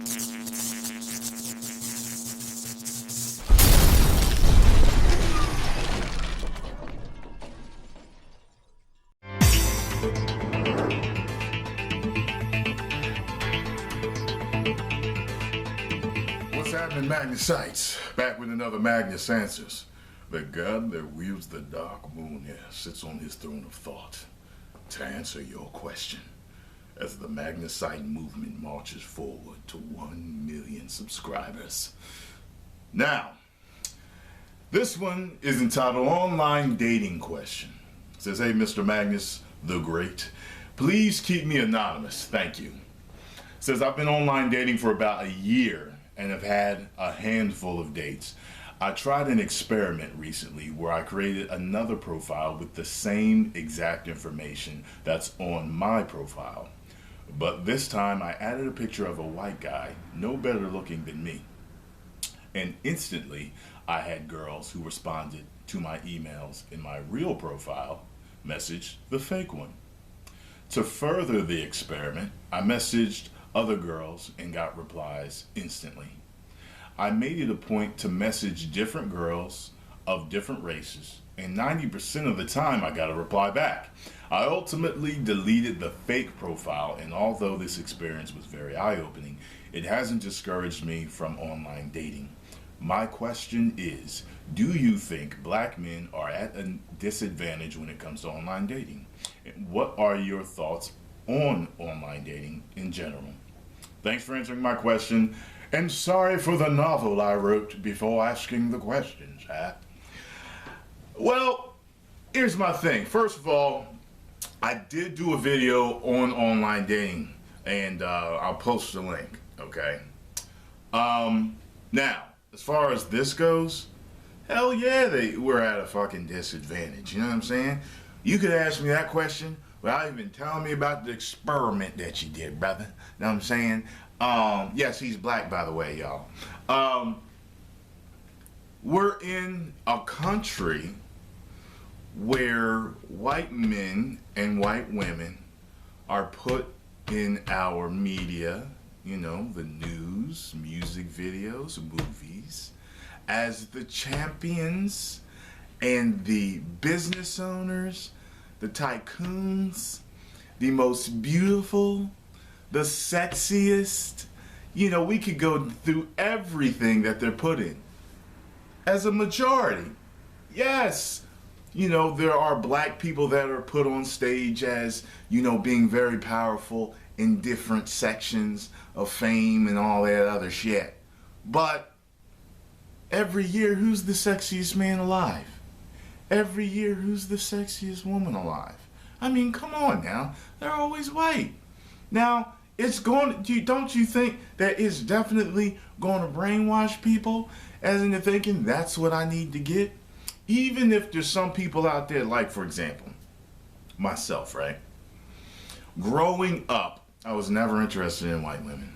What's happening, Magnusites? Back with another Magnus Answers. The God that wields the dark moon here sits on his throne of thought to answer your question as the Magnusite movement marches forward to 1 million subscribers. Now, this one is entitled Online Dating Question. It says, hey, Mr. Magnus the Great, please keep me anonymous. Thank you. It says, I've been online dating for about a year and have had a handful of dates. I tried an experiment recently where I created another profile with the same exact information that's on my profile. But this time I added a picture of a white guy, no better looking than me. And instantly I had girls who responded to my emails in my real profile, messaged the fake one. To further the experiment, I messaged other girls and got replies instantly. I made it a point to message different girls of different races, and 90% of the time I got a reply back. I ultimately deleted the fake profile, and although this experience was very eye-opening, it hasn't discouraged me from online dating. My question is, do you think black men are at a disadvantage when it comes to online dating? What are your thoughts on online dating in general? Thanks for answering my question, and sorry for the novel I wrote before asking the questions, huh? Well, here's my thing. First of all, I did do a video on online dating, and I'll post the link, okay? Now, as far as this goes, hell yeah, we're at a fucking disadvantage, you know what I'm saying? You could ask me that question without even telling me about the experiment that you did, brother. You know what I'm saying? Yes, he's black, by the way, y'all. We're in a country where white men and white women are put in our media, you know, the news, music videos, movies, as the champions and the business owners, the tycoons, the most beautiful, the sexiest. You know, we could go through everything that they're put in. As a majority, yes, you know, there are black people that are put on stage as, you know, being very powerful in different sections of fame and all that other shit. But every year, who's the sexiest man alive? Every year, who's the sexiest woman alive? I mean, come on now. They're always white. Now, it's going to, don't you think that it's definitely going to brainwash people as into thinking that's what I need to get? Even if there's some people out there, like, for example, myself, right? Growing up, I was never interested in white women.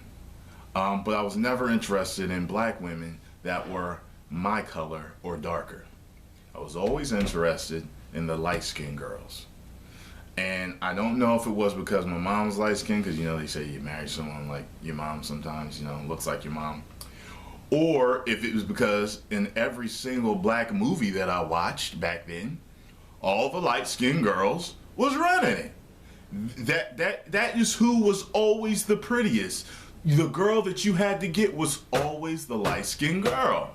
But I was never interested in black women that were my color or darker. I was always interested in the light-skinned girls. And I don't know if it was because my mom was light-skinned, because, you know, they say you marry someone like your mom sometimes, you know, looks like your mom. Or if it was because in every single black movie that I watched back then, all the light-skinned girls was running it. That is who was always the prettiest. The girl that you had to get was always the light-skinned girl.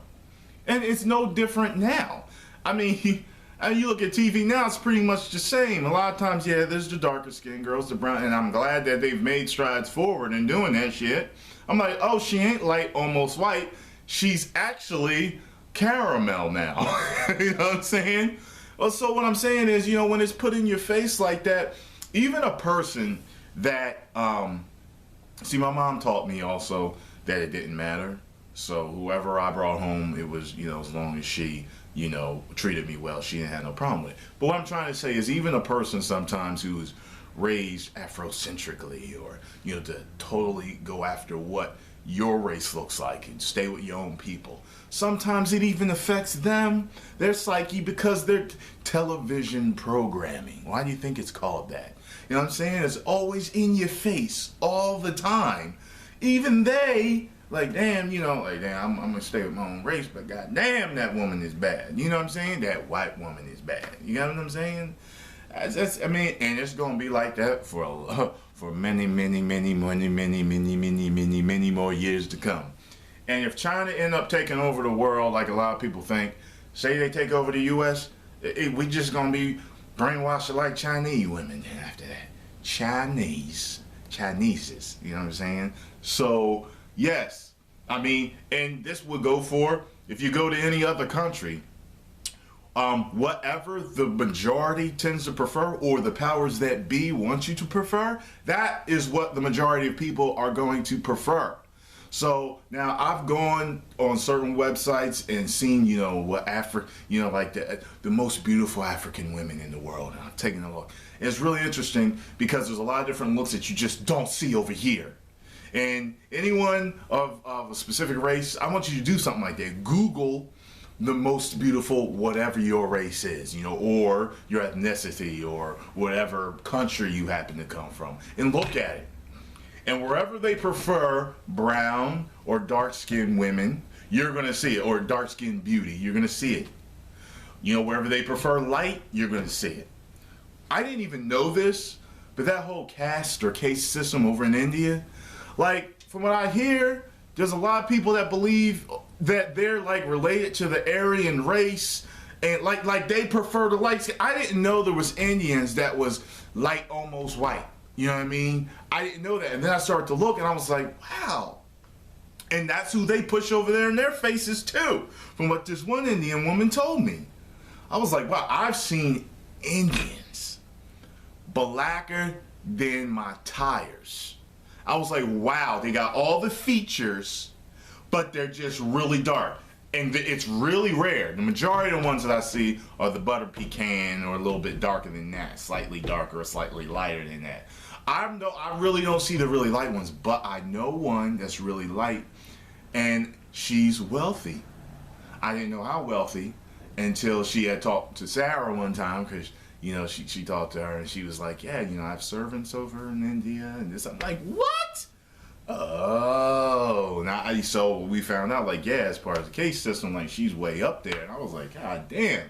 And it's no different now. I mean, you look at TV now, it's pretty much the same. A lot of times, yeah, there's the darker skinned girls, the brown, and I'm glad that they've made strides forward in doing that shit. I'm like, oh, she ain't light, almost white. She's actually caramel now. You know what I'm saying? Well, so what I'm saying is, you know, when it's put in your face like that, even a person that, see, my mom taught me also that it didn't matter. So whoever I brought home, it was, you know, as long as she, you know, treated me well, she didn't have no problem with it. But what I'm trying to say is even a person sometimes who is raised Afrocentrically, or, you know, to totally go after what your race looks like and stay with your own people, sometimes it even affects them, their psyche, because they're television programming. Why do you think it's called that? You know what I'm saying? It's always in your face all the time. even they, like, damn, you know, like, damn, I'm gonna stay with my own race, but goddamn, that woman is bad. You know what I'm saying? That white woman is bad. You know what I'm saying? I mean, and it's gonna be like that for many more years to come. And if China end up taking over the world, like a lot of people think, say they take over the U.S., we just gonna be brainwashed like Chinese women. Then after that, Chineses. You know what I'm saying? So yes, I mean, and this would go for if you go to any other country. Whatever the majority tends to prefer, or the powers that be want you to prefer, that is what the majority of people are going to prefer. So now I've gone on certain websites and seen, you know, what like the most beautiful African women in the world, and I'm taking a look. And it's really interesting because there's a lot of different looks that you just don't see over here. And anyone of a specific race, I want you to do something like that. Google the most beautiful whatever your race is, you know, or your ethnicity, or whatever country you happen to come from, and look at it. And wherever they prefer brown or dark-skinned women, you're going to see it, or dark-skinned beauty, you're going to see it. You know, wherever they prefer light, you're going to see it. I didn't even know this, but that whole caste or caste system over in India, like, from what I hear, there's a lot of people that believe that they're like related to the Aryan race, and like they prefer the light skin. I didn't know there was Indians that was light, almost white. You know what I mean? I didn't know that. And then I started to look and I was like, wow. And that's who they push over there in their faces too, from what this one Indian woman told me. I was like, wow, I've seen Indians blacker than my tires. I was like, wow, they got all the features, but they're just really dark. And it's really rare. The majority of the ones that I see are the butter pecan, or a little bit darker than that, slightly darker or slightly lighter than that. I really don't see the really light ones, but I know one that's really light, and she's wealthy. I didn't know how wealthy until she had talked to Sarah one time, because, you know, she talked to her and she was like, yeah, you know, I have servants over in India and this. I'm like, what? Oh, now so we found out, like, yeah, as part of the case system, like, she's way up there. And I was like, god damn,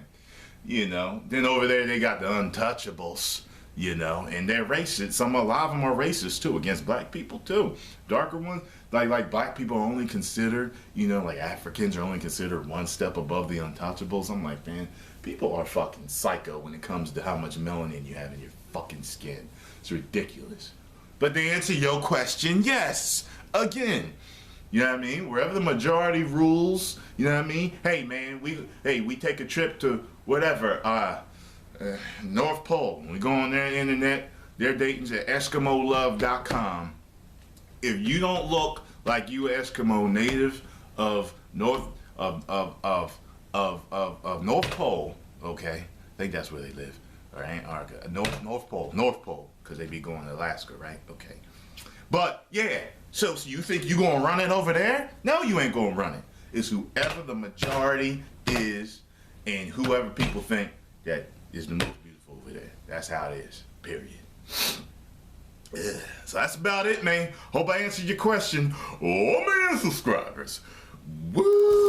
you know. Then over there they got the untouchables, you know, and they're racist. A lot of them are racist too, against black people too. Darker ones, like black people are only considered, you know, like Africans are only considered one step above the untouchables. I'm like, man, people are fucking psycho when it comes to how much melanin you have in your fucking skin. It's ridiculous. But to answer your question, yes. Again, you know what I mean? Wherever the majority rules, you know what I mean? Hey, man, we take a trip to whatever, North Pole. We go on their internet. Their dating's at EskimoLove.com. If you don't look like you Eskimo native of North North Pole, okay? I think that's where they live. Or Antarctica, North Pole, because they be going to Alaska, right? Okay. But, yeah, so you think you gonna run it over there? No, you ain't gonna run it. It's whoever the majority is, and whoever people think that is the most beautiful over there. That's how it is, period. Yeah. So that's about it, man. Hope I answered your question. Oh, man, subscribers. Woo!